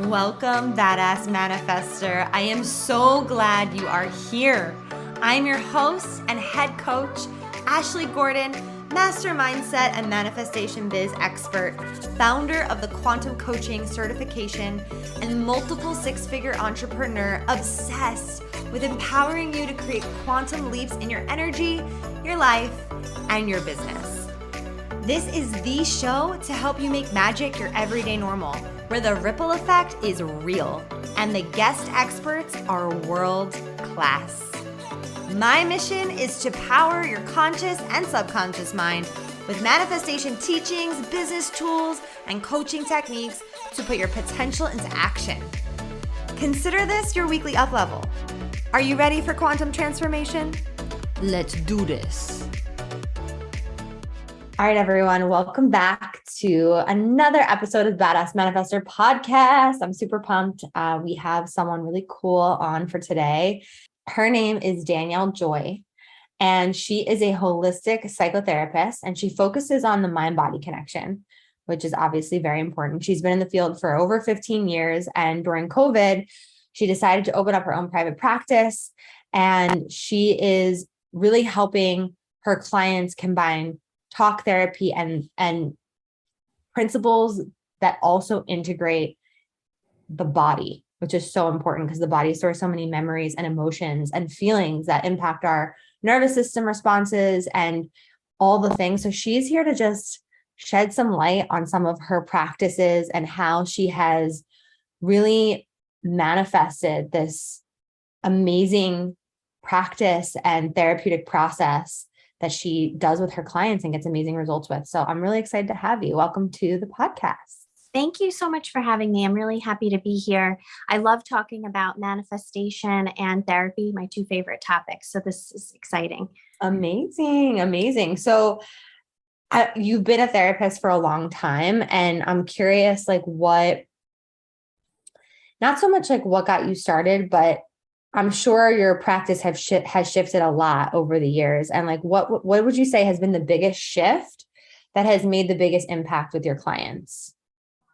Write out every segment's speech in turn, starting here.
Welcome, Badass Manifester. I am so glad you are here. I'm your host and head coach, Ashley Gordon, master mindset and manifestation biz expert, founder of the quantum coaching certification, and multiple six-figure entrepreneur obsessed with empowering you to create quantum leaps in your energy, your life, and your business. This is the show to help you make magic your everyday normal, where the ripple effect is real and the guest experts are world class. My mission is to power your conscious and subconscious mind with manifestation teachings, business tools, and coaching techniques to put your potential into action. Consider this your weekly up level. Are you ready for quantum transformation? Let's do this. All right, everyone, welcome back to another episode of Badass Manifester podcast. I'm super pumped. We have someone really cool on for today. Her name is Danielle Joy, and she is a holistic psychotherapist, and she focuses on the mind-body connection, which is obviously very important. She's been in the field for over 15 years, and during COVID, she decided to open up her own private practice, and she is really helping her clients combine talk therapy and principles that also integrate the body, which is so important because the body stores so many memories and emotions and feelings that impact our nervous system responses and all the things. So she's here to just shed some light on some of her practices and how she has really manifested this amazing practice and therapeutic process that she does with her clients and gets amazing results with. So I'm really excited to have you. Welcome to the podcast. Thank you so much for having me. I'm really happy to be here. I love talking about manifestation and therapy, my two favorite topics. So this is exciting. Amazing. Amazing. So you've been a therapist for a long time, and I'm curious, not so much like what got you started, but I'm sure your practice has shifted a lot over the years. And like, what would you say has been the biggest shift that has made the biggest impact with your clients?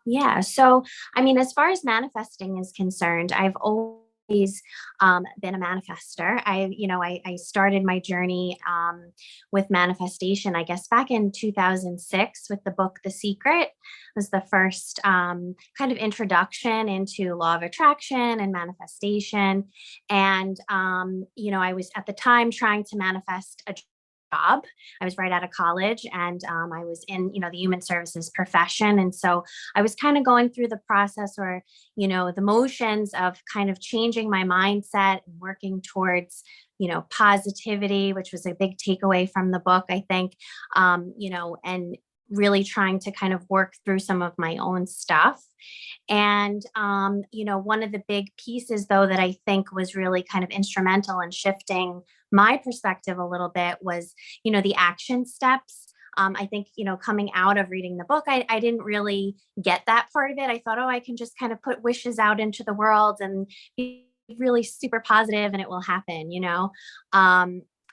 Yeah. So, I mean, as far as manifesting is concerned, I've always been a manifester. I started my journey with manifestation, I guess, back in 2006 with the book, The Secret. It was the first kind of introduction into law of attraction and manifestation. And, I was at the time trying to manifest a job. I was right out of college, and I was in, the human services profession. And so I was kind of going through the process or, the motions of kind of changing my mindset and working towards, positivity, which was a big takeaway from the book, I think, and really trying to kind of work through some of my own stuff. And, one of the big pieces, though, that I think was really kind of instrumental in shifting my perspective a little bit was, the action steps. I think, coming out of reading the book, I didn't really get that part of it. I thought, I can just kind of put wishes out into the world and be really super positive and it will happen,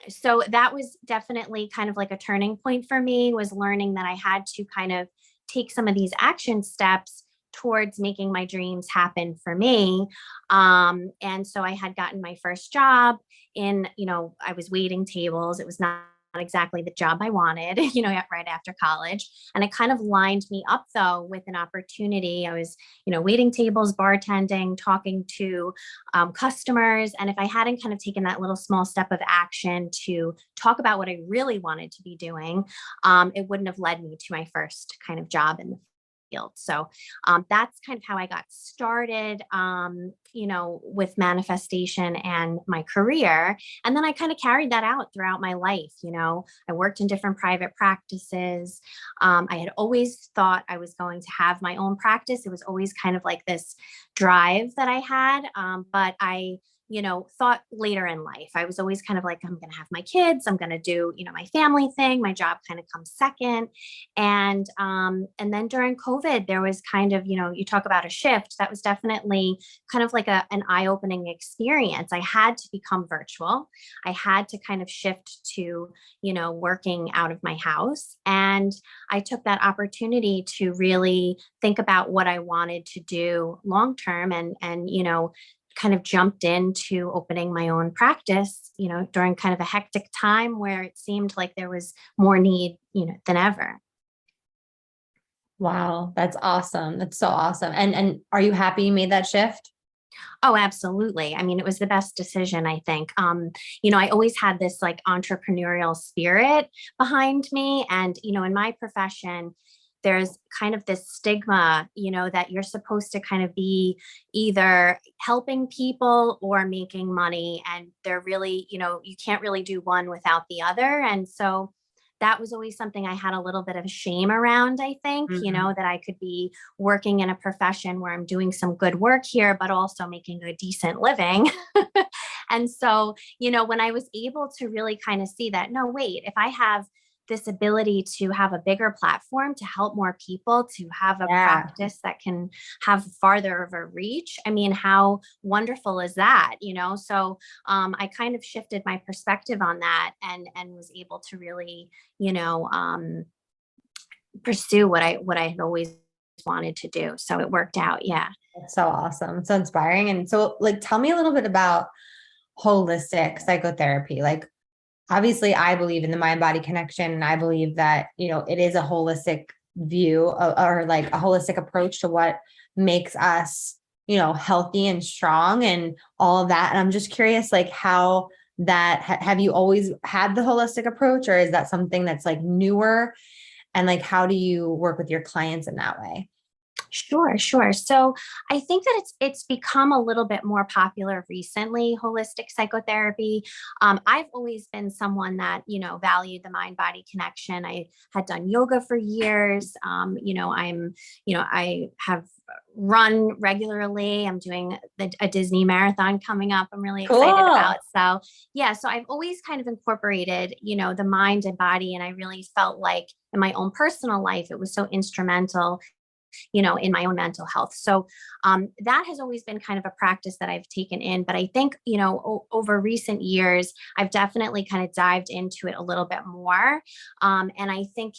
So that was definitely kind of like a turning point for me, was learning that I had to kind of take some of these action steps towards making my dreams happen for me. And so I had gotten my first job in, I was waiting tables. It was not exactly the job I wanted, right after college. And it kind of lined me up, though, with an opportunity. I was, waiting tables, bartending, talking to customers. And if I hadn't kind of taken that little small step of action to talk about what I really wanted to be doing, it wouldn't have led me to my first kind of job in the field. So that's kind of how I got started, with manifestation and my career. And then I kind of carried that out throughout my life. I worked in different private practices. I had always thought I was going to have my own practice. It was always kind of like this drive that I had. But I thought later in life. I was always kind of like, I'm going to have my kids, I'm going to do, my family thing. My job kind of comes second. And then during COVID, there was kind of, you talk about a shift. That was definitely kind of like an eye-opening experience. I had to become virtual. I had to kind of shift to, working out of my house. And I took that opportunity to really think about what I wanted to do long term, and kind of jumped into opening my own practice, during kind of a hectic time where it seemed like there was more need, than ever. Wow, that's awesome. That's so awesome. And are you happy you made that shift? Oh, absolutely. I mean, it was the best decision, I think. I always had this like entrepreneurial spirit behind me. And, in my profession, there's kind of this stigma, that you're supposed to kind of be either helping people or making money. And they're really, you can't really do one without the other. And so that was always something I had a little bit of shame around, I think, Mhm. that I could be working in a profession where I'm doing some good work here, but also making a decent living. And so, when I was able to really kind of see that, no, wait, if I have this ability to have a bigger platform to help more people, to have a Yeah, practice that can have farther of a reach, I mean, how wonderful is that? So I kind of shifted my perspective on that, and was able to really, you know, um, pursue what I had always wanted to do. So it worked out. Yeah. that's so awesome. So inspiring. And so, like, tell me a little bit about holistic psychotherapy. Like, obviously, I believe in the mind body connection. And I believe that, it is a holistic view or like a holistic approach to what makes us, healthy and strong and all of that. And I'm just curious, like, how that have you always had the holistic approach, or is that something that's like newer? And like, how do you work with your clients in that way? Sure, sure. So I think that it's become a little bit more popular recently, holistic psychotherapy. I've always been someone that, valued the mind body connection. I had done yoga for years. I have run regularly. I'm doing a Disney marathon coming up. I'm really excited Cool. about. So yeah, so I've always kind of incorporated, the mind and body. And I really felt like in my own personal life, it was so instrumental, in my own mental health. So that has always been kind of a practice that I've taken in. But I think, over recent years, I've definitely kind of dived into it a little bit more. And I think,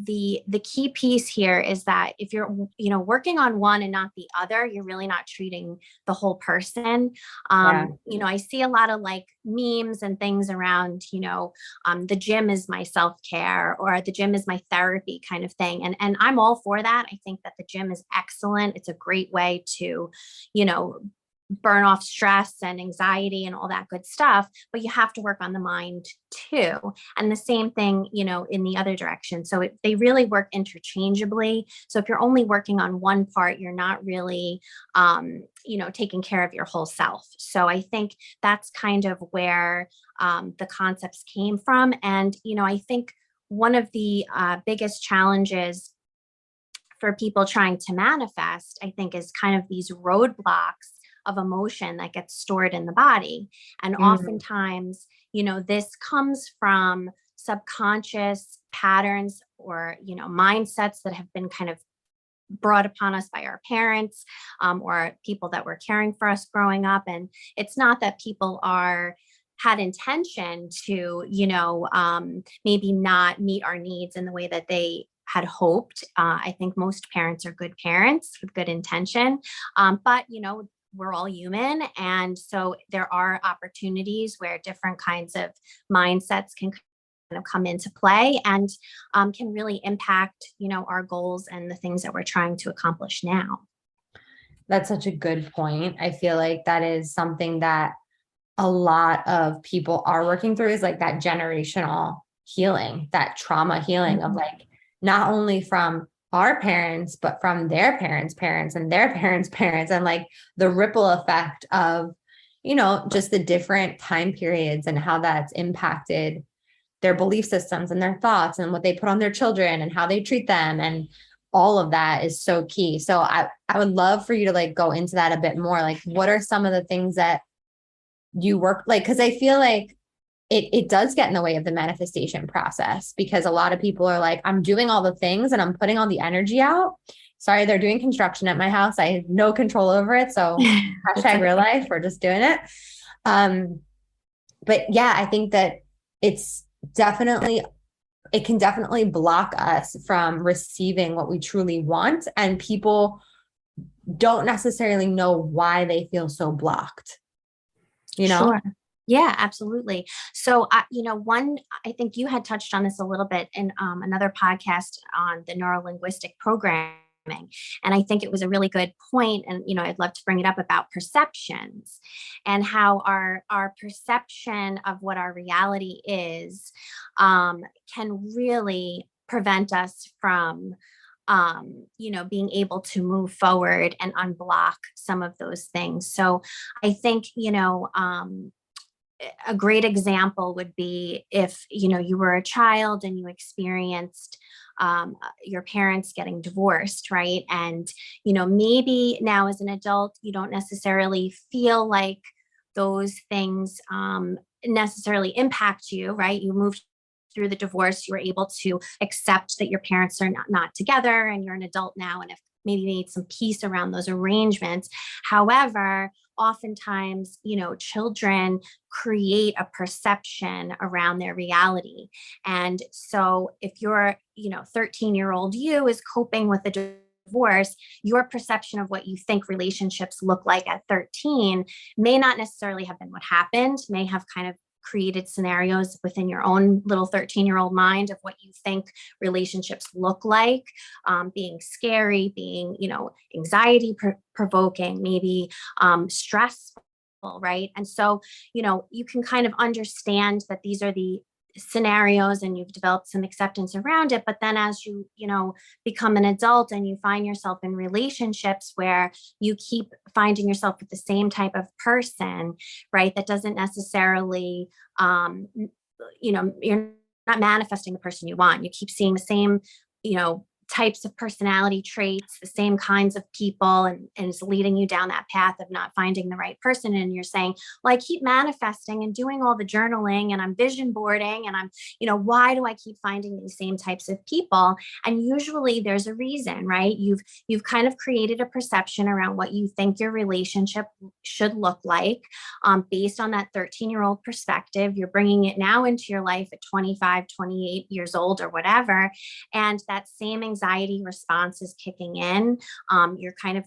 the key piece here is that if you're, working on one and not the other, you're really not treating the whole person. Yeah. I see a lot of like memes and things around, the gym is my self-care, or the gym is my therapy kind of thing. And I'm all for that. I think that the gym is excellent. It's a great way to, you know, burn off stress and anxiety and all that good stuff, but you have to work on the mind too. And the same thing, in the other direction. So they really work interchangeably. So if you're only working on one part, you're not really, taking care of your whole self. So I think that's kind of where the concepts came from. And, I think one of the biggest challenges for people trying to manifest, I think, is kind of these roadblocks of emotion that gets stored in the body. And Mm, oftentimes, this comes from subconscious patterns or, mindsets that have been kind of brought upon us by our parents, or people that were caring for us growing up. And it's not that people are had intention to, maybe not meet our needs in the way that they had hoped. I think most parents are good parents with good intention. But, we're all human. And so there are opportunities where different kinds of mindsets can kind of come into play, and can really impact, our goals and the things that we're trying to accomplish now. that's such a good point. I feel like that is something that a lot of people are working through, is like that generational healing, that trauma healing of Mhm. like not only from our parents, but from their parents' parents and their parents' parents, and like the ripple effect of, just the different time periods and how that's impacted their belief systems and their thoughts and what they put on their children and how they treat them. And all of that is so key. So I would love for you to like go into that a bit more. Like, what are some of the things that you work like, because I feel like it does get in the way of the manifestation process, because a lot of people are like, I'm doing all the things and I'm putting all the energy out. Sorry, they're doing construction at my house. I have no control over it. So hashtag real life, we're just doing it. But yeah, I think that it's definitely, it can definitely block us from receiving what we truly want. And people don't necessarily know why they feel so blocked, you know? Sure. Yeah, absolutely. So, I think you had touched on this a little bit in another podcast on the neurolinguistic programming. And I think it was a really good point. And, I'd love to bring it up about perceptions and how our perception of what our reality is can really prevent us from being able to move forward and unblock some of those things. So I think, a great example would be if, you were a child and you experienced your parents getting divorced, right? And, maybe now as an adult, you don't necessarily feel like those things necessarily impact you, right? You moved through the divorce, you were able to accept that your parents are not together and you're an adult now and have maybe made some peace around those arrangements. However, oftentimes, children create a perception around their reality. And so if you're, 13-year-old you is coping with a divorce, your perception of what you think relationships look like at 13 may not necessarily have been what happened, may have kind of created scenarios within your own little 13-year-old mind of what you think relationships look like, being scary, being, anxiety provoking, maybe stressful, right? And so, you can kind of understand that these are the scenarios and you've developed some acceptance around it. But then as you become an adult and you find yourself in relationships where you keep finding yourself with the same type of person, right, that doesn't necessarily you're not manifesting the person you want. You keep seeing the same types of personality traits, the same kinds of people, and it's leading you down that path of not finding the right person. And you're saying, well, I keep manifesting and doing all the journaling and I'm vision boarding and I'm, why do I keep finding these same types of people? And usually there's a reason, right? You've kind of created a perception around what you think your relationship should look like based on that 13-year-old perspective. You're bringing it now into your life at 25, 28 years old or whatever. And that same anxiety response is kicking in. You're kind of,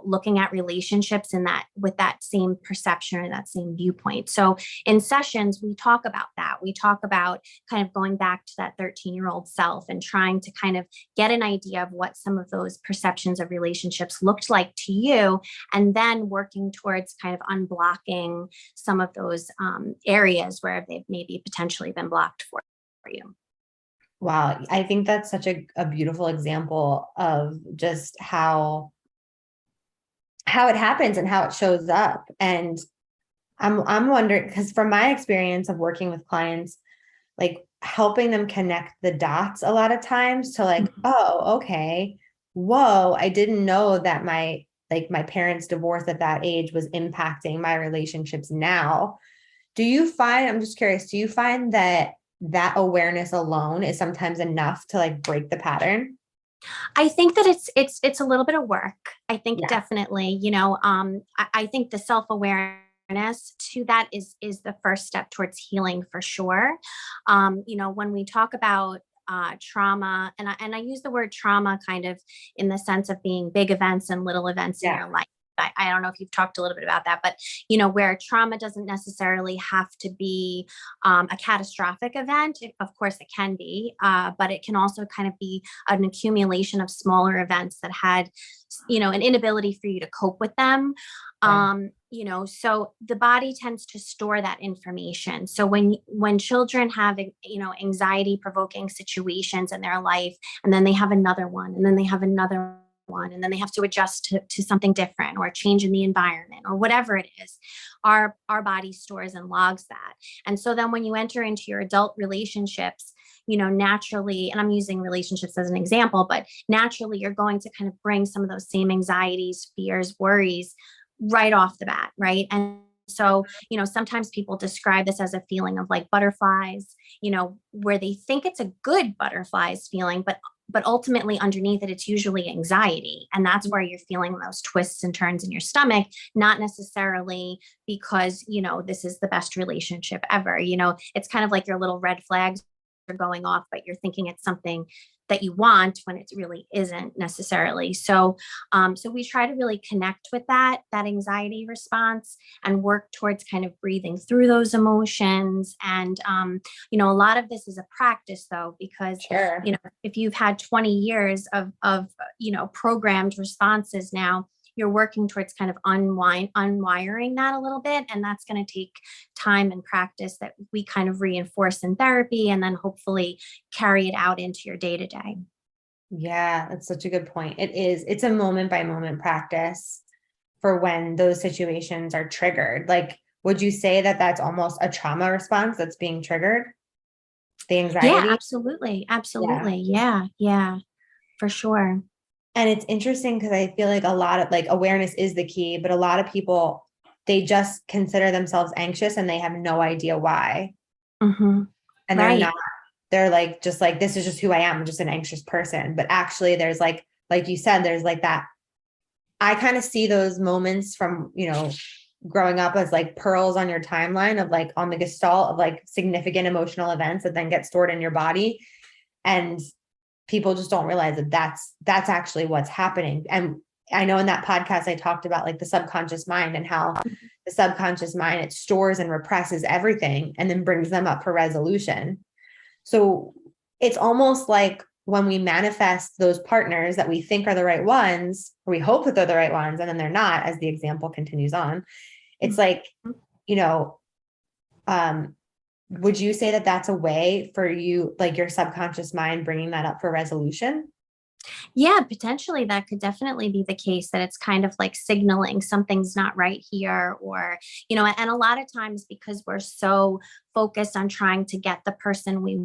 looking at relationships in that with that same perception or that same viewpoint. So in sessions, we talk about that. We talk about kind of going back to that 13-year-old self and trying to kind of get an idea of what some of those perceptions of relationships looked like to you, and then working towards kind of unblocking some of those areas where they've maybe potentially been blocked for you. Wow. I think that's such a beautiful example of just how it happens and how it shows up. And I'm wondering, because from my experience of working with clients, like helping them connect the dots a lot of times to like, oh, okay, whoa, I didn't know that my parents' divorce at that age was impacting my relationships now. Do you find, I'm just curious, do you find that awareness alone is sometimes enough to like break the pattern? I think that it's a little bit of work. I think definitely, I think the self-awareness to that is the first step towards healing for sure. When we talk about trauma, and I use the word trauma kind of in the sense of being big events and little events in your life. I don't know if you've talked a little bit about that, but where trauma doesn't necessarily have to be a catastrophic event. Of course, it can be, but it can also kind of be an accumulation of smaller events that had, an inability for you to cope with them. So the body tends to store that information. So when children have, anxiety provoking situations in their life, and then they have another one, and then they have another one, and then they have to adjust to something different or a change in the environment or whatever it is, our body stores and logs that. And so then when you enter into your adult relationships, naturally, and I'm using relationships as an example, but naturally you're going to kind of bring some of those same anxieties, fears, worries right off the bat, right? And So, sometimes people describe this as a feeling of like butterflies, where they think it's a good butterflies feeling, but ultimately underneath it, it's usually anxiety. And that's where you're feeling those twists and turns in your stomach, not necessarily because, this is the best relationship ever. It's kind of like your little red flags are going off, but you're thinking it's something that you want when it really isn't necessarily. So we try to really connect with that anxiety response and work towards kind of breathing through those emotions. And a lot of this is a practice though, because Sure. if you've had 20 years of programmed responses, now you're working towards kind of unwiring that a little bit. And that's going to take time and practice that we kind of reinforce in therapy and then hopefully carry it out into your day to day. Yeah, that's such a good point. It's a moment by moment practice for when those situations are triggered. Like, would you say that that's almost a trauma response that's being triggered? The anxiety? Yeah, absolutely. Absolutely. Yeah, for sure. And it's interesting because I feel like a lot of like awareness is the key, but a lot of people, they just consider themselves anxious and they have no idea why. Mm-hmm. And Right. they're like, just like, this is just who I am. I'm just an anxious person. But actually there's like you said, there's like that. I kind of see those moments from, growing up as like pearls on your timeline of like on the gestalt of like significant emotional events that then get stored in your body. And people just don't realize that that's actually what's happening. And I know in that podcast, I talked about like the subconscious mind and how the subconscious mind, it stores and represses everything and then brings them up for resolution. So it's almost like when we manifest those partners that we think are the right ones, or we hope that they're the right ones, and then they're not, as the example continues on, it's like, you know, would you say that that's a way for you, like your subconscious mind bringing that up for resolution? Yeah, potentially that could definitely be the case, that it's kind of like signaling something's not right here, or, and a lot of times because we're so focused on trying to get the person we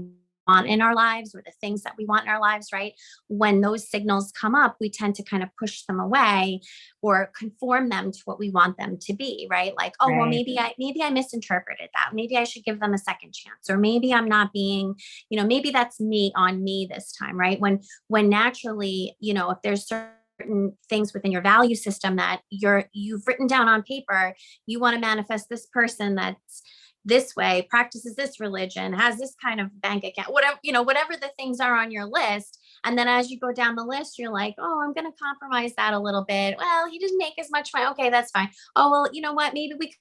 want in our lives or the things that we want in our lives, right? When those signals come up, we tend to kind of push them away or conform them to what we want them to be, right? Like, oh, well, Right. maybe I misinterpreted that. Maybe I should give them a second chance, or maybe I'm not being, maybe that's me on me this time, right? When naturally, if there's certain things within your value system that you've written down on paper, you want to manifest this person that's this way, practices this religion, has this kind of bank account, whatever the things are on your list. And then as you go down the list, you're like, oh, I'm going to compromise that a little bit. Well, he didn't make as much money. Okay, that's fine. Oh, well, you know what? Maybe we could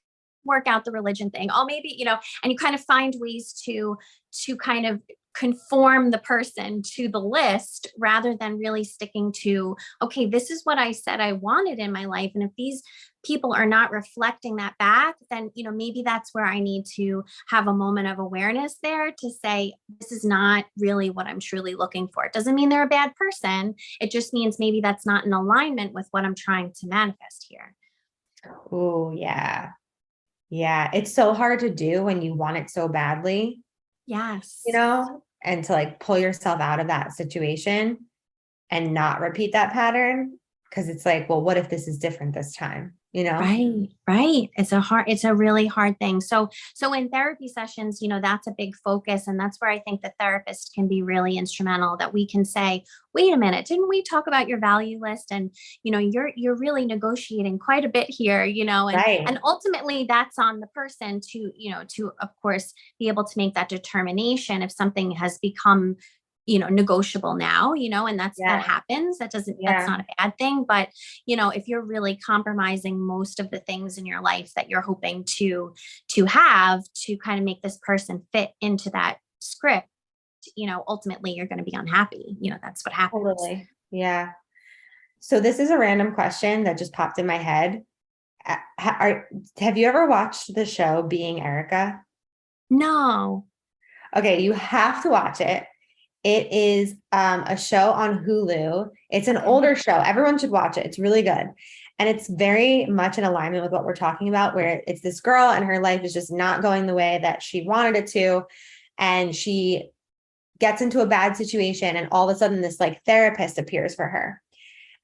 work out the religion thing. Oh, maybe, and you kind of find ways to kind of conform the person to the list rather than really sticking to, okay, this is what I said I wanted in my life. And if these people are not reflecting that back, then, maybe that's where I need to have a moment of awareness there to say, this is not really what I'm truly looking for. It doesn't mean they're a bad person. It just means maybe that's not in alignment with what I'm trying to manifest here. Oh, yeah. Yeah. It's so hard to do when you want it so badly, Yes. and to like pull yourself out of that situation and not repeat that pattern. Cause it's like, well, what if this is different this time? Right. It's a really hard thing. So in therapy sessions, that's a big focus. And that's where I think the therapist can be really instrumental, that we can say, wait a minute, didn't we talk about your value list? And, you're really negotiating quite a bit here, Right. and ultimately that's on the person to of course be able to make that determination if something has become negotiable now, and that Yeah. happens. That's Yeah. not a bad thing. But, if you're really compromising most of the things in your life that you're hoping to have to kind of make this person fit into that script, ultimately you're going to be unhappy. That's what happens. Totally. Yeah. So this is a random question that just popped in my head. Have you ever watched the show Being Erica? No. Okay, you have to watch it. It is a show on Hulu. It's an Okay. older show. Everyone should watch it. It's really good. And it's very much in alignment with what we're talking about, where it's this girl and her life is just not going the way that she wanted it to. And she gets into a bad situation, and all of a sudden this like therapist appears for her.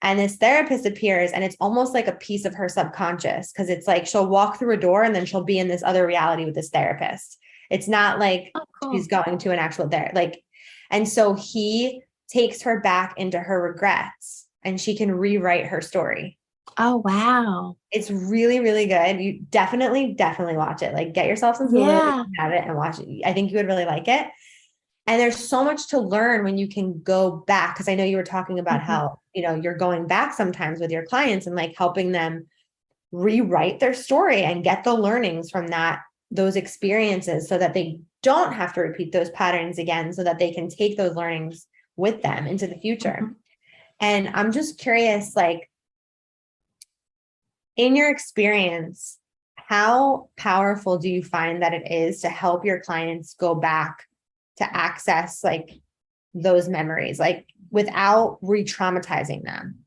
And this therapist appears, and it's almost like a piece of her subconscious, because it's like she'll walk through a door and then she'll be in this other reality with this therapist. It's not like she's going to an actual therapist. Like, and so he takes her back into her regrets, and she can rewrite her story. Oh, wow. It's really, really good. You definitely watch it. Like, get yourself some Hulu, have it and watch it. I think you would really like it. And there's so much to learn when you can go back. Cause I know you were talking about how, you're going back sometimes with your clients and like helping them rewrite their story and get the learnings from those experiences, so that they don't have to repeat those patterns again, so that they can take those learnings with them into the future. And I'm just curious, like, in your experience, how powerful do you find that it is to help your clients go back to access like those memories, like without re-traumatizing them?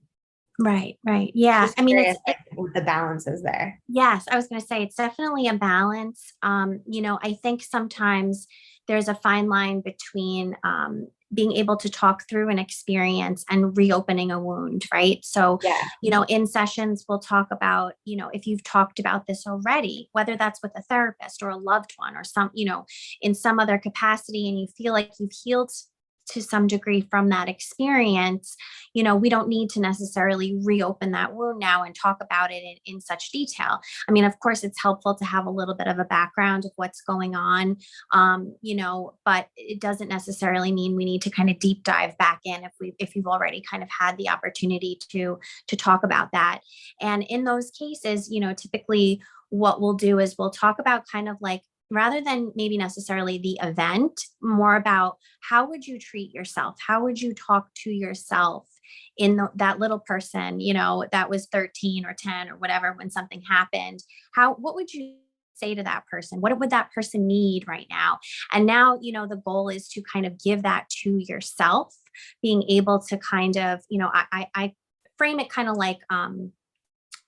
Right. Yeah. Just curious, like, what the balance is there. Yes, I was going to say it's definitely a balance. I think sometimes there's a fine line between being able to talk through an experience and reopening a wound, right? So, in sessions, we'll talk about, if you've talked about this already, whether that's with a therapist or a loved one or in some other capacity, and you feel like you've healed to some degree from that experience, we don't need to necessarily reopen that wound now and talk about it in such detail. I mean, of course, it's helpful to have a little bit of a background of what's going on, but it doesn't necessarily mean we need to kind of deep dive back in if you've already kind of had the opportunity to talk about that. And in those cases, typically what we'll do is we'll talk about kind of like, rather than maybe necessarily the event, more about how would you treat yourself? How would you talk to yourself in that little person, that was 13 or 10 or whatever, when something happened? What would you say to that person? What would that person need right now? And now, the goal is to kind of give that to yourself, being able to kind of, I frame it kind of like,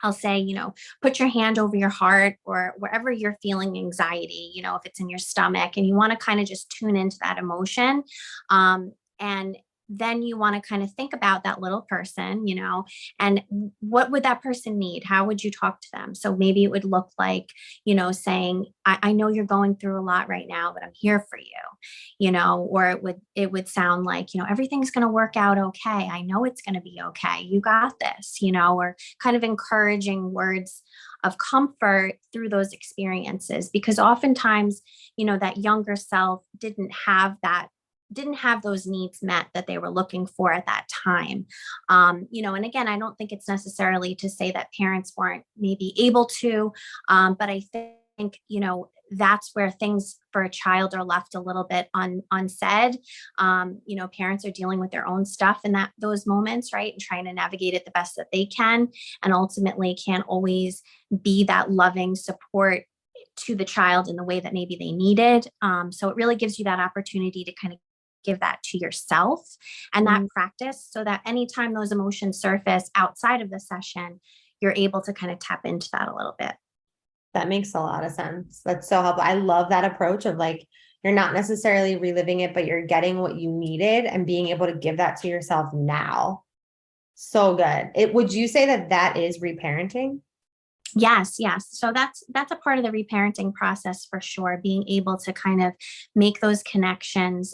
I'll say, put your hand over your heart or wherever you're feeling anxiety, if it's in your stomach, and you want to kind of just tune into that emotion. And then you want to kind of think about that little person, and what would that person need? How would you talk to them? So maybe it would look like, saying, I know you're going through a lot right now, but I'm here for you, or it would sound like, everything's going to work out okay. I know it's going to be okay. You got this, or kind of encouraging words of comfort through those experiences, because oftentimes, that younger self didn't have those needs met that they were looking for at that time. And again, I don't think it's necessarily to say that parents weren't maybe able to, but I think, that's where things for a child are left a little bit unsaid. Parents are dealing with their own stuff in those moments, right? And trying to navigate it the best that they can, and ultimately can't always be that loving support to the child in the way that maybe they needed. So it really gives you that opportunity to kind of give that to yourself and that practice, so that anytime those emotions surface outside of the session, you're able to kind of tap into that a little bit. That makes a lot of sense. That's so helpful. I love that approach of like, you're not necessarily reliving it, but you're getting what you needed and being able to give that to yourself now. So good. Would you say that is reparenting? Yes. So that's a part of the reparenting process for sure. Being able to kind of make those connections,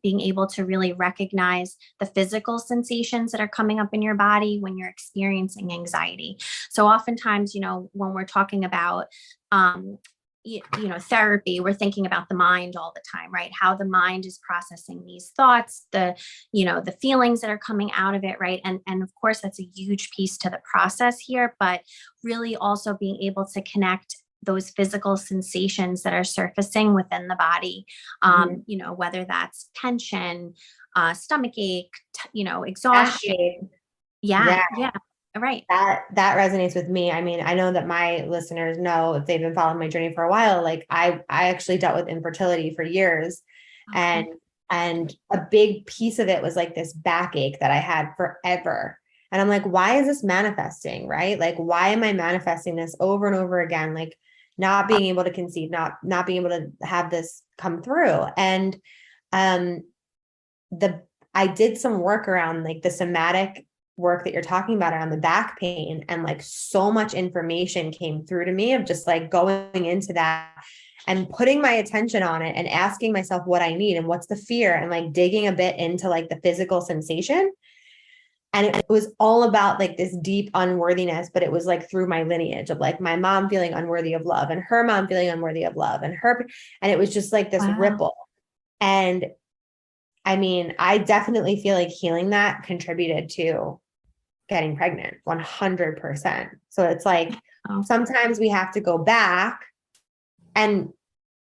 being able to really recognize the physical sensations that are coming up in your body when you're experiencing anxiety. So oftentimes, when we're talking about, therapy, we're thinking about the mind all the time, right? How the mind is processing these thoughts, the feelings that are coming out of it, right? And of course, that's a huge piece to the process here, but really also being able to connect those physical sensations that are surfacing within the body, whether that's tension, stomach ache, exhaustion. Yeah. Right. That resonates with me. I mean, I know that my listeners know, if they've been following my journey for a while, like I actually dealt with infertility for years. Okay. And a big piece of it was like this backache that I had forever. And I'm like, why is this manifesting? Right? Like, why am I manifesting this over and over again? Like, not being able to conceive, not being able to have this come through. And I did some work around like the somatic work that you're talking about around the back pain, and like so much information came through to me of just like going into that and putting my attention on it and asking myself what I need and what's the fear, and like digging a bit into like the physical sensation. And it was all about like this deep unworthiness, but it was like through my lineage of like my mom feeling unworthy of love and her mom feeling unworthy of love and it was just like this ripple. And I mean, I definitely feel like healing that contributed to getting pregnant 100%. So it's like sometimes we have to go back and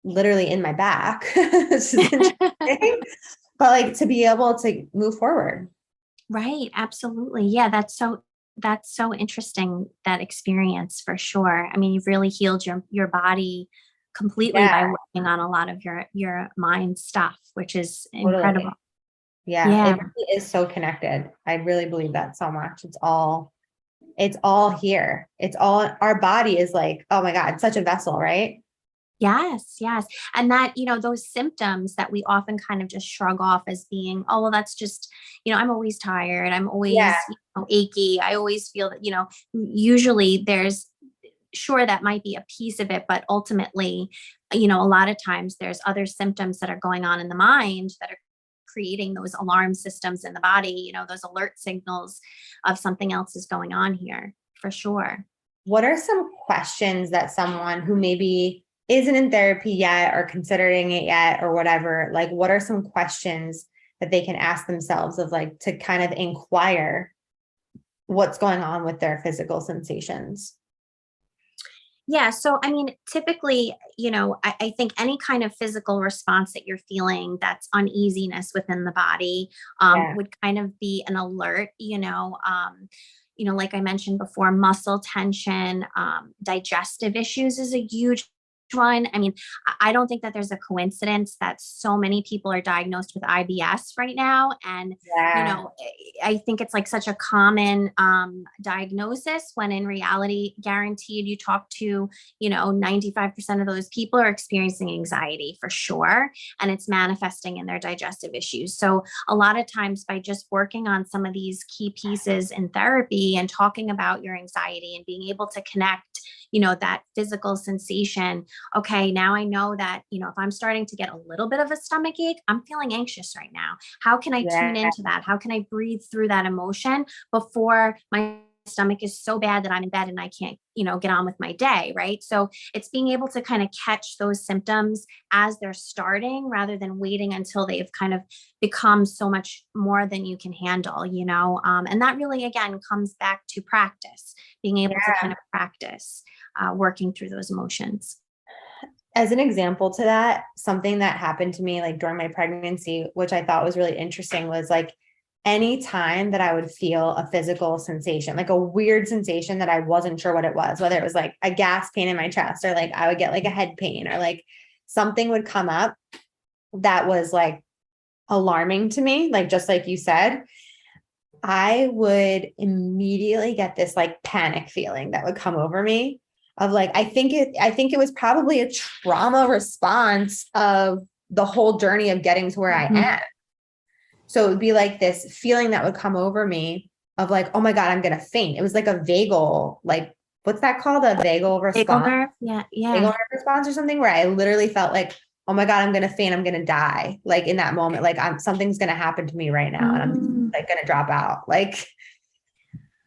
literally in my back, it's just interesting, but like to be able to move forward. Right. Absolutely. Yeah. That's so interesting, that experience for sure. I mean, you've really healed your body completely by working on a lot of your mind stuff, which is incredible. Totally. Yeah. It really is so connected. I really believe that so much. It's all here. It's all, our body is like, oh my God, it's such a vessel, right? Yes, yes. And that, those symptoms that we often kind of just shrug off as being, oh, well, that's just, I'm always tired. I'm always achy. I always feel that, usually sure, that might be a piece of it, but ultimately, a lot of times there's other symptoms that are going on in the mind that are creating those alarm systems in the body, those alert signals of something else is going on here, for sure. What are some questions that someone who maybe isn't in therapy yet or considering it yet or whatever, like what are some questions that they can ask themselves of like to kind of inquire what's going on with their physical sensations? Yeah. So, I mean, typically, I think any kind of physical response that you're feeling that's uneasiness within the body would kind of be an alert, like I mentioned before, muscle tension, digestive issues is a huge one. I mean, I don't think that there's a coincidence that so many people are diagnosed with IBS right now. And, I think it's like such a common diagnosis, when in reality, guaranteed you talk to, 95% of those people are experiencing anxiety for sure. And it's manifesting in their digestive issues. So a lot of times by just working on some of these key pieces in therapy and talking about your anxiety and being able to connect, that physical sensation. Okay, now I know that, if I'm starting to get a little bit of a stomach ache, I'm feeling anxious right now. How can I tune into that? How can I breathe through that emotion before my stomach is so bad that I'm in bed and I can't, get on with my day, right? So it's being able to kind of catch those symptoms as they're starting rather than waiting until they've kind of become so much more than you can handle, and that really, again, comes back to practice, being able to kind of practice working through those emotions. As an example to that, something that happened to me like during my pregnancy, which I thought was really interesting, was like any time that I would feel a physical sensation, like a weird sensation that I wasn't sure what it was, whether it was like a gas pain in my chest, or like I would get like a head pain, or like something would come up that was like alarming to me, like just like you said, I would immediately get this like panic feeling that would come over me of like, I think it was probably a trauma response of the whole journey of getting to where I am. So it would be like this feeling that would come over me of like, oh my God, I'm going to faint. It was like a vagal, like, what's that called? A vagal response. Vagal nerve? Yeah. Vagal nerve response or something, where I literally felt like, oh my God, I'm going to faint. I'm going to die. Like in that moment, like something's going to happen to me right now. And I'm like going to drop out. Like,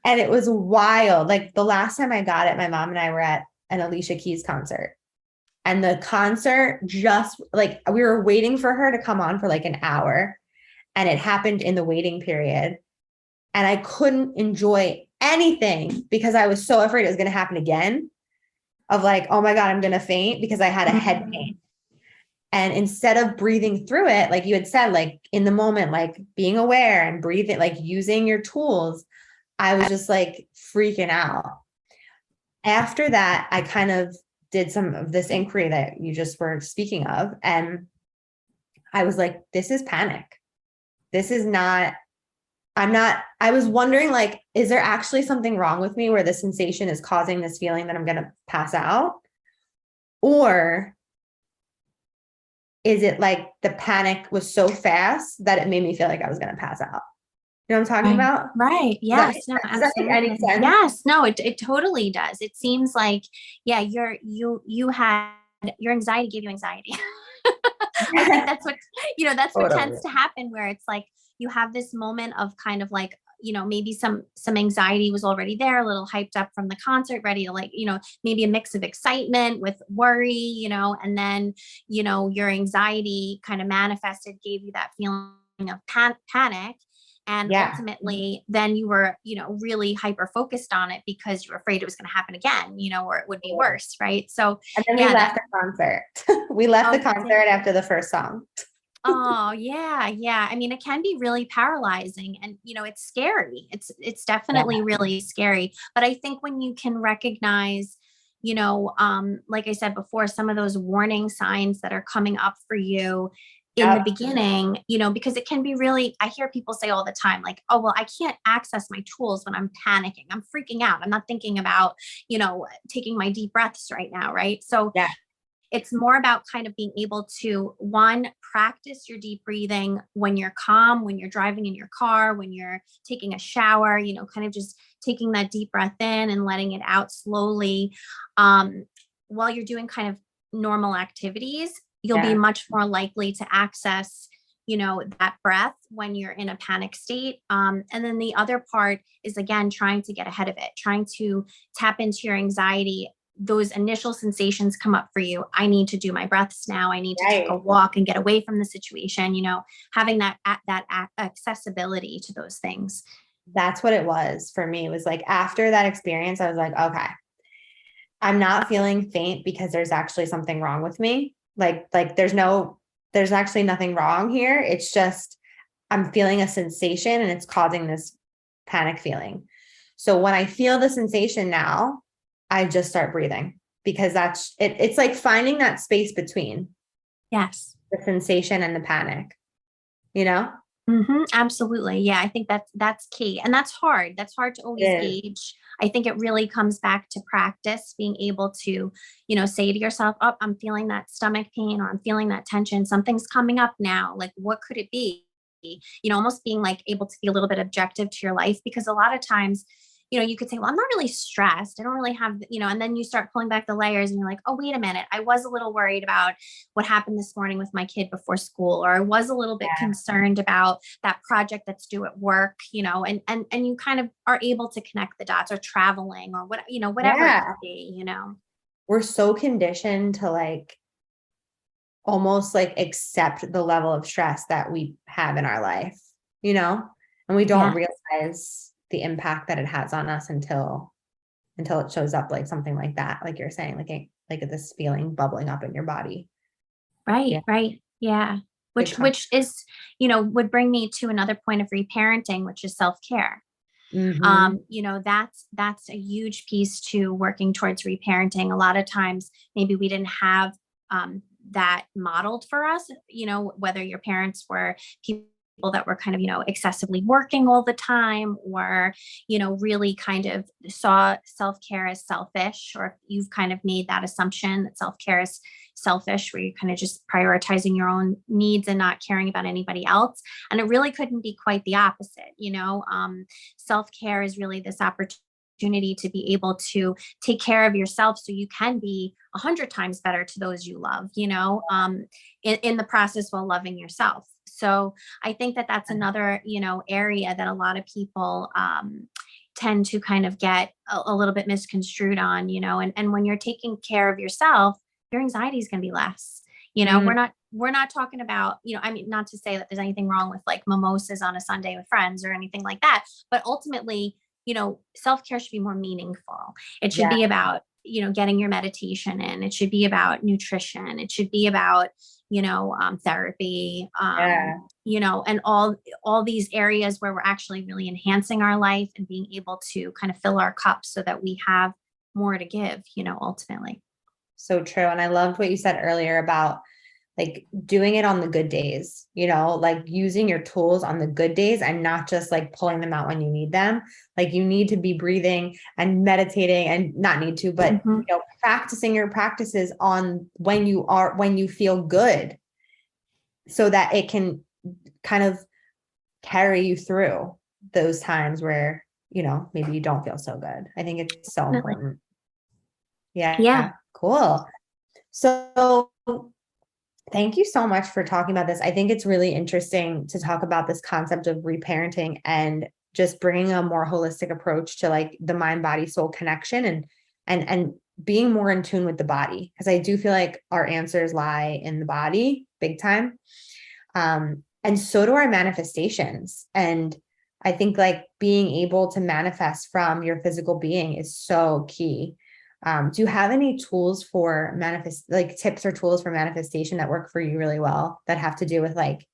and it was wild. Like the last time I got it, my mom and I were at an Alicia Keys concert. And the concert just like, we were waiting for her to come on for like an hour. And it happened in the waiting period. And I couldn't enjoy anything because I was so afraid it was going to happen again, of like, oh my God, I'm going to faint, because I had a head pain. And instead of breathing through it, like you had said, like in the moment, like being aware and breathing, like using your tools, I was just like freaking out. After that, I kind of did some of this inquiry that you just were speaking of. And I was like, this is panic. This is not, I was wondering, like, is there actually something wrong with me where the sensation is causing this feeling that I'm going to pass out? Or is it like the panic was so fast that it made me feel like I was going to pass out? You know what I'm talking Right. about? Right. Yes. No, Does that make any absolutely. sense? Yes. No, it totally does. It seems like, yeah, you had your anxiety gave you anxiety. I think that's what, that's what Totally. tends to happen where it's like you have this moment of kind of like, maybe some anxiety was already there, a little hyped up from the concert, ready to like, maybe a mix of excitement with worry, and then, your anxiety kind of manifested, gave you that feeling of panic. And Yeah. ultimately, then you were, really hyper focused on it because you were afraid it was going to happen again, or it would be worse. Right. So, And then we yeah, left the concert. We left the oh, concert after the first song. oh yeah, yeah. I mean, it can be really paralyzing and it's scary. It's Yeah. definitely really scary. But I think when you can recognize, like I said before, some of those warning signs that are coming up for you in the Yep. beginning, because it can be really, I hear people say all the time, like, oh, well, I can't access my tools when I'm panicking. I'm freaking out. I'm not thinking about, taking my deep breaths right now. Right. So Yeah. it's more about kind of being able to, one, practice your deep breathing when you're calm, when you're driving in your car, when you're taking a shower, kind of just taking that deep breath in and letting it out slowly. While you're doing kind of normal activities, you'll be Yeah. much more likely to access that breath when you're in a panic state. And then the other part is, again, trying to get ahead of it, trying to tap into your anxiety. Those initial sensations come up for you. I need to do my breaths now. I need to take a Right. walk and get away from the situation, having that accessibility to those things. That's what it was for me. It was like after that experience, I was like, okay, I'm not feeling faint because there's actually something wrong with me. Like there's actually nothing wrong here. It's just I'm feeling a sensation and it's causing this panic feeling. So when I feel the sensation now, I just start breathing because that's it. It's like finding that space between Yes. the sensation and the panic, you know? Absolutely. Yeah, I think that's key. And that's hard. That's hard to It always is. gauge. I think it really comes back to practice, being able to, say to yourself, oh, I'm feeling that stomach pain or I'm feeling that tension. Something's coming up now. Like, what could it be? Almost being like able to be a little bit objective to your life, because a lot of times, you could say, well, I'm not really stressed. I don't really have, and then you start pulling back the layers and you're like, oh, wait a minute. I was a little worried about what happened this morning with my kid before school, or I was a little bit Yeah. concerned about that project that's due at work, and you kind of are able to connect the dots, or traveling, or whatever it Yeah. could be. We're so conditioned to like almost like accept the level of stress that we have in our life, and we don't Yeah. realize the impact that it has on us until it shows up like something like that, like you're saying, like this feeling bubbling up in your body. Right. Yeah. Right. Yeah. Good Which is, would bring me to another point of reparenting, which is self-care. Mm-hmm. That's a huge piece to working towards reparenting. A lot of times maybe we didn't have that modeled for us, whether your parents were people that were kind of, excessively working all the time, or, really kind of saw self-care as selfish, or if you've kind of made that assumption that self-care is selfish, where you're kind of just prioritizing your own needs and not caring about anybody else. And it really couldn't be quite the opposite. Self-care is really this opportunity to be able to take care of yourself so you can be 100 times better to those you love, in the process, while loving yourself. So I think that that's another, area that a lot of people tend to kind of get a little bit misconstrued on, and when you're taking care of yourself, your anxiety is going to be less. Mm, We're not talking about, I mean, not to say that there's anything wrong with like mimosas on a Sunday with friends or anything like that, but ultimately, self-care should be more meaningful. It should yeah. be about, getting your meditation in. It should be about nutrition. It should be about, therapy, Yeah. and all these areas where we're actually really enhancing our life and being able to kind of fill our cups so that we have more to give, ultimately. So true. And I loved what you said earlier about like doing it on the good days, like using your tools on the good days and not just like pulling them out when you need them. Like you need to be breathing and meditating, and not need to, but Mm-hmm. practicing your practices on when you feel good, so that it can kind of carry you through those times where, maybe you don't feel so good. I think it's so Definitely. important. Yeah. Yeah. Cool. So thank you so much for talking about this. I think it's really interesting to talk about this concept of reparenting and just bringing a more holistic approach to like the mind, body, soul connection and being more in tune with the body. Because I do feel like our answers lie in the body big time. And so do our manifestations. And I think like being able to manifest from your physical being is so key. Do you have any tools for like tips or tools for manifestation that work for you really well that have to do with like,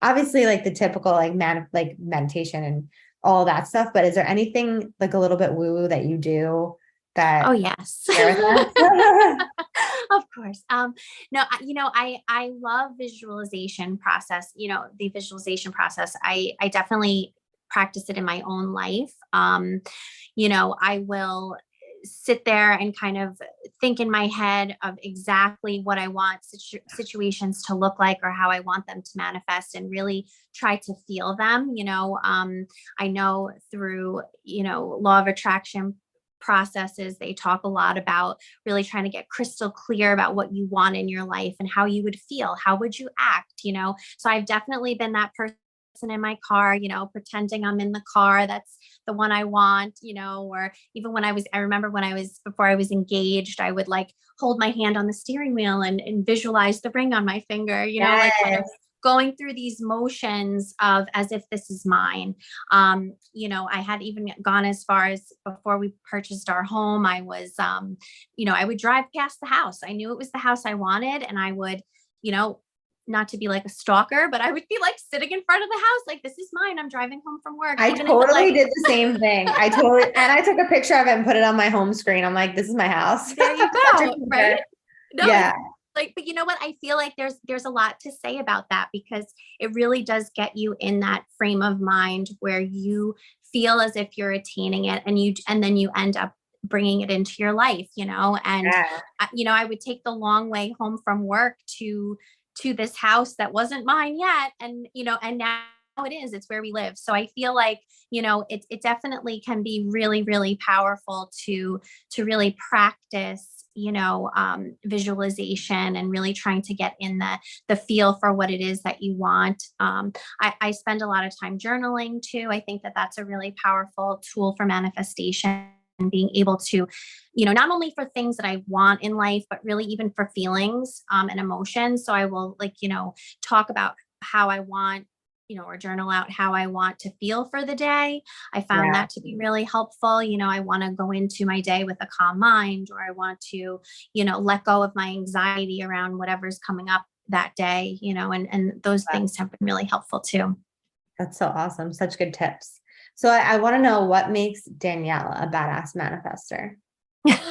obviously like the typical like like meditation and all that stuff, but is there anything like a little bit woo-woo that you do Oh, that yes. share with us? Of course. No, I love visualization process, the visualization process. I definitely practice it in my own life. I will sit there and kind of think in my head of exactly what I want situations to look like or how I want them to manifest and really try to feel them. I know through, law of attraction processes, they talk a lot about really trying to get crystal clear about what you want in your life and how you would feel, how would you act. So I've definitely been that person in my car, pretending I'm in the car that's the one I want, or even I remember before I was engaged, I would like hold my hand on the steering wheel and visualize the ring on my finger, like kind of going through these motions of as if this is mine. I had even gone as far as before we purchased our home, I was, I would drive past the house. I knew it was the house I wanted. And I would, not to be like a stalker, but I would be like sitting in front of the house, like, this is mine. I'm driving home from work. I totally did the same thing. And I took a picture of it and put it on my home screen. I'm like, this is my house. There you go. Right? No, yeah. But you know what? I feel like there's a lot to say about that because it really does get you in that frame of mind where you feel as if you're attaining it and then you end up bringing it into your life, and, I would take the long way home from work to this house that wasn't mine yet. And, and now it's where we live. So I feel like, it definitely can be really, really powerful to really practice, visualization and really trying to get in the feel for what it is that you want. I spend a lot of time journaling too. I think that that's a really powerful tool for manifestation and being able to, not only for things that I want in life, but really even for feelings and emotions. So I will talk about how I want, or journal out how I want to feel for the day. I found that to be really helpful. I want to go into my day with a calm mind, or I want to, let go of my anxiety around whatever's coming up that day, and those things have been really helpful too. That's so awesome. Such good tips. So I want to know what makes Danielle a badass manifester. I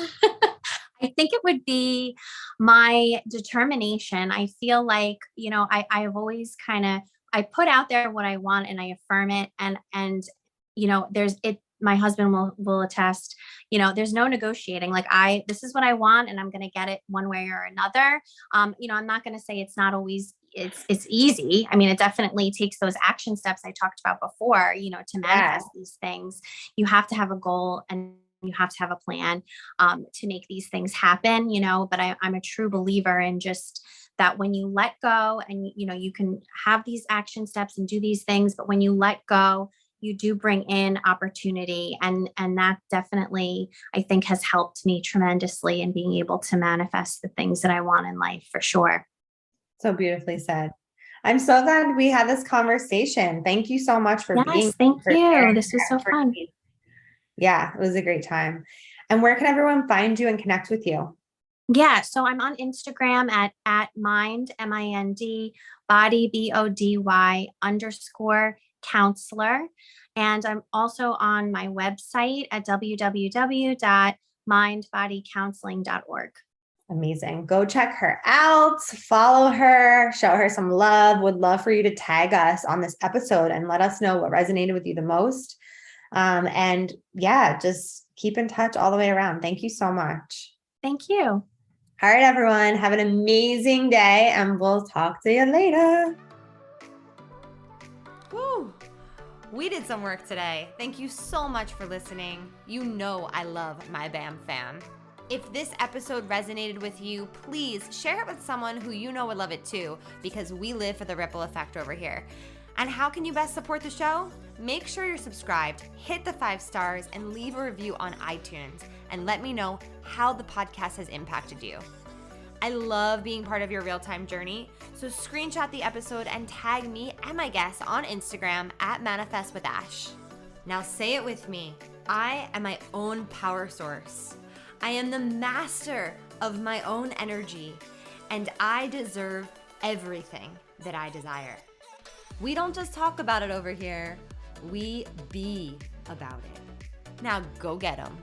think it would be my determination. I feel like, I've always I put out there what I want and I affirm it. And, my husband will attest, there's no negotiating. Like this is what I want and I'm going to get it one way or another. I'm not going to say it's not always, it's easy. I mean, it definitely takes those action steps I talked about before, to manifest these things. You have to have a goal and you have to have a plan to make these things happen, but I'm a true believer in just that when you let go and, you can have these action steps and do these things, but when you let go, you do bring in opportunity. And that definitely, I think, has helped me tremendously in being able to manifest the things that I want in life for sure. So beautifully said. I'm so glad we had this conversation. Thank you so much for being. Yes, thank you. This was so fun. Yeah, it was a great time. And where can everyone find you and connect with you? Yeah, so I'm on Instagram at mind, MIND, body, BODY _counselor. And I'm also on my website at www.mindbodycounseling.org. Amazing. Go check her out, follow her, show her some love. Would love for you to tag us on this episode and let us know what resonated with you the most. And yeah, just keep in touch all the way around. Thank you so much. Thank you. All right, everyone. Have an amazing day and we'll talk to you later. Woo! We did some work today. Thank you so much for listening. You know I love my BAM fam. If this episode resonated with you, please share it with someone who you know would love it too, because we live for the ripple effect over here. And how can you best support the show? Make sure you're subscribed, hit the 5 stars, and leave a review on iTunes, and let me know how the podcast has impacted you. I love being part of your real-time journey, so screenshot the episode and tag me and my guests on Instagram at Manifest with Ash. Now say it with me. I am my own power source. I am the master of my own energy, and I deserve everything that I desire. We don't just talk about it over here, we be about it. Now go get 'em.